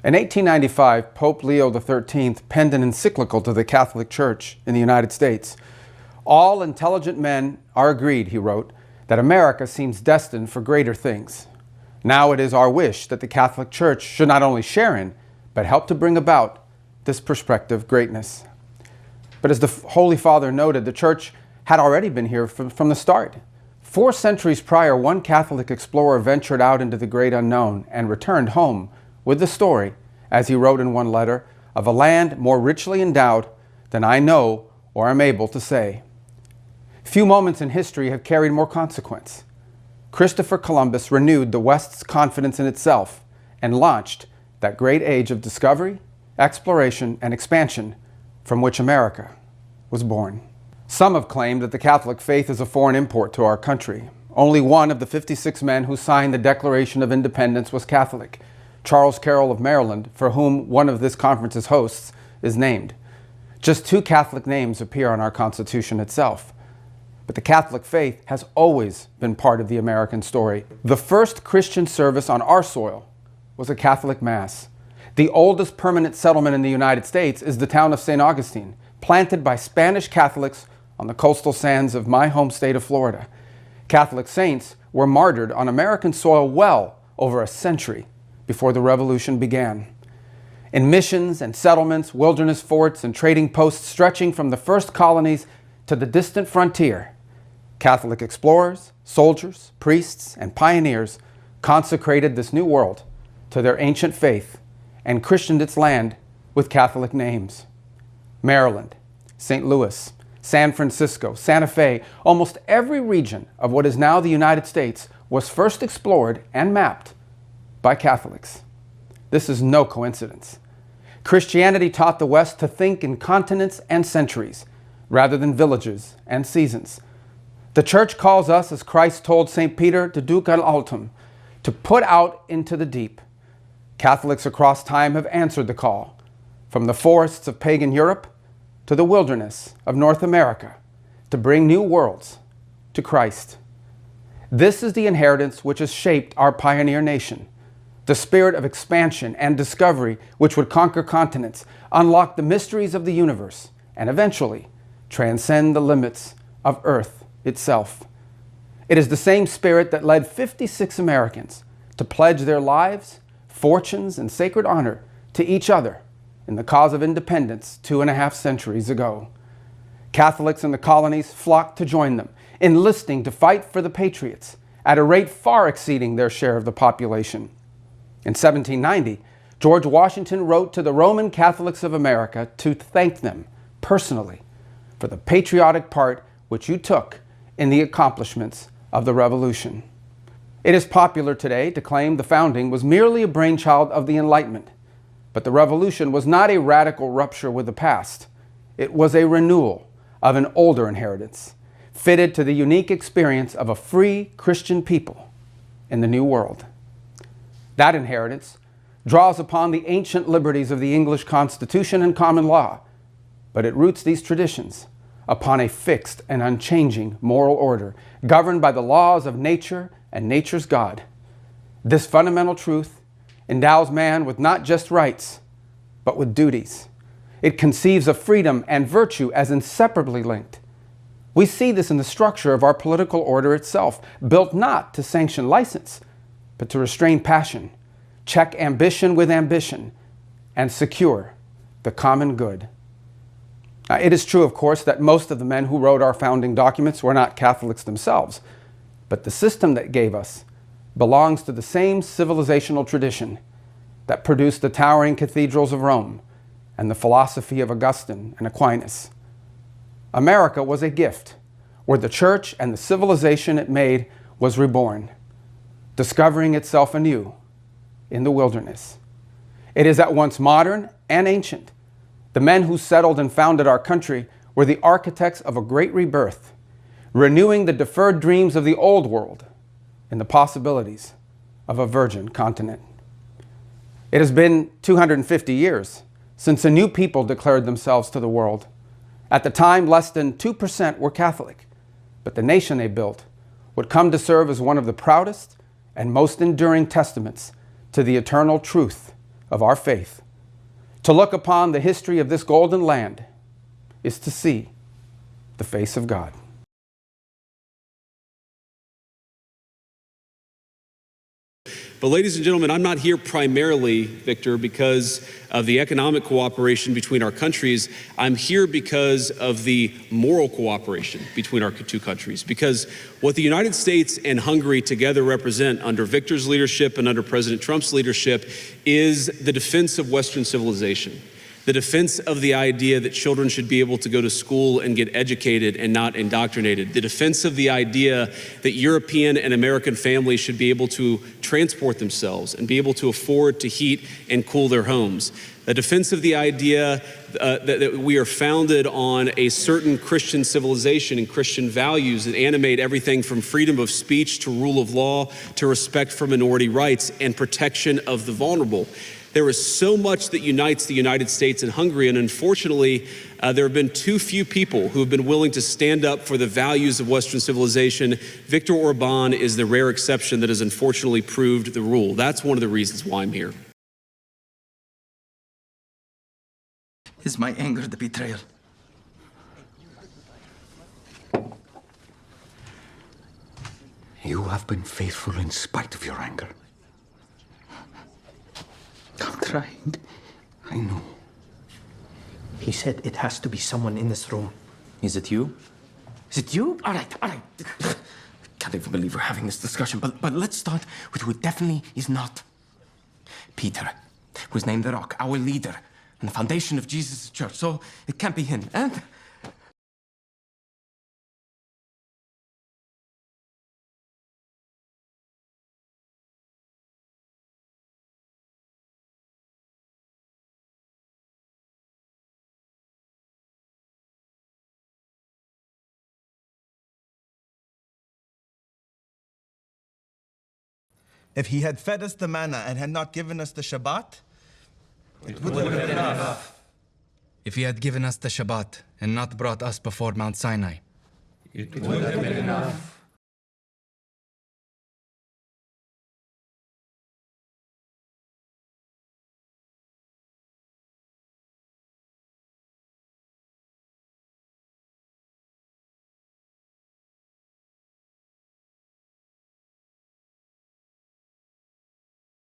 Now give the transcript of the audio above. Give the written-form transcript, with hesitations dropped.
In 1895, Pope Leo XIII penned an encyclical to the Catholic Church in the United States. "All intelligent men are agreed," he wrote, "that America seems destined for greater things. Now it is our wish that the Catholic Church should not only share in, but help to bring about this prospective greatness." But as the Holy Father noted, the Church had already been here from the start. 4 centuries prior, one Catholic explorer ventured out into the great unknown and returned home with the story, as he wrote in one letter, of a land more richly endowed than I know or am able to say. Few moments in history have carried more consequence. Christopher Columbus renewed the West's confidence in itself and launched that great age of discovery, exploration, and expansion from which America was born. Some have claimed that the Catholic faith is a foreign import to our country. Only one of the 56 men who signed the Declaration of Independence was Catholic, Charles Carroll of Maryland, for whom one of this conference's hosts is named. Just 2 Catholic names appear on our Constitution itself. But the Catholic faith has always been part of the American story. The first Christian service on our soil was a Catholic Mass. The oldest permanent settlement in the United States is the town of St. Augustine, planted by Spanish Catholics on the coastal sands of my home state of Florida. Catholic saints were martyred on American soil well over a century before the Revolution began. In missions and settlements, wilderness forts, and trading posts stretching from the first colonies to the distant frontier, Catholic explorers, soldiers, priests, and pioneers consecrated this new world to their ancient faith and christened its land with Catholic names. Maryland, St. Louis, San Francisco, Santa Fe, almost every region of what is now the United States was first explored and mapped by Catholics. This is no coincidence. Christianity taught the West to think in continents and centuries, rather than villages and seasons. The Church calls us, as Christ told St. Peter, to duc al altum, to put out into the deep. Catholics across time have answered the call, from the forests of pagan Europe to the wilderness of North America, to bring new worlds to Christ. This is the inheritance which has shaped our pioneer nation, the spirit of expansion and discovery which would conquer continents, unlock the mysteries of the universe, and eventually transcend the limits of Earth itself. It is the same spirit that led 56 Americans to pledge their lives, fortunes, and sacred honor to each other in the cause of independence 2.5 centuries ago. Catholics in the colonies flocked to join them, enlisting to fight for the Patriots at a rate far exceeding their share of the population. In 1790, George Washington wrote to the Roman Catholics of America to thank them personally for the patriotic part which you took in the accomplishments of the Revolution. It is popular today to claim the founding was merely a brainchild of the Enlightenment, but the Revolution was not a radical rupture with the past. It was a renewal of an older inheritance, fitted to the unique experience of a free Christian people in the New World. That inheritance draws upon the ancient liberties of the English Constitution and common law, but it roots these traditions upon a fixed and unchanging moral order, governed by the laws of nature and nature's God. This fundamental truth endows man with not just rights, but with duties. It conceives of freedom and virtue as inseparably linked. We see this in the structure of our political order itself, built not to sanction license, but to restrain passion, check ambition with ambition, and secure the common good. It is true, of course, that most of the men who wrote our founding documents were not Catholics themselves, but the system that gave us belongs to the same civilizational tradition that produced the towering cathedrals of Rome and the philosophy of Augustine and Aquinas. America was a gift where the Church and the civilization it made was reborn, discovering itself anew in the wilderness. It is at once modern and ancient. The men who settled and founded our country were the architects of a great rebirth, renewing the deferred dreams of the old world in the possibilities of a virgin continent. It has been 250 years since a new people declared themselves to the world. At the time, less than 2% were Catholic, but the nation they built would come to serve as one of the proudest and most enduring testaments to the eternal truth of our faith. To look upon the history of this golden land is to see the face of God. But ladies and gentlemen, I'm not here primarily, Victor, because of the economic cooperation between our countries. I'm here because of the moral cooperation between our two countries. Because what the United States and Hungary together represent under Victor's leadership and under President Trump's leadership is the defense of Western civilization. The defense of the idea that children should be able to go to school and get educated and not indoctrinated. The defense of the idea that European and American families should be able to transport themselves and be able to afford to heat and cool their homes. The defense of the idea that we are founded on a certain Christian civilization and Christian values that animate everything from freedom of speech to rule of law to respect for minority rights and protection of the vulnerable. There is so much that unites the United States and Hungary, and unfortunately, there have been too few people who have been willing to stand up for the values of Western civilization. Viktor Orbán is the rare exception that has unfortunately proved the rule. That's one of the reasons why I'm here. Is my anger the betrayal? You have been faithful in spite of your anger. I'm trying. I know. He said it has to be someone in this room. Is it you? Is it you? All right. Can't even believe we're having this discussion, but let's start with who it definitely is not. Peter, who's named the Rock, our leader, and the foundation of Jesus' church, so it can't be him. And if he had fed us the manna and had not given us the Shabbat, it would have been enough. If he had given us the Shabbat and not brought us before Mount Sinai, It would have been enough.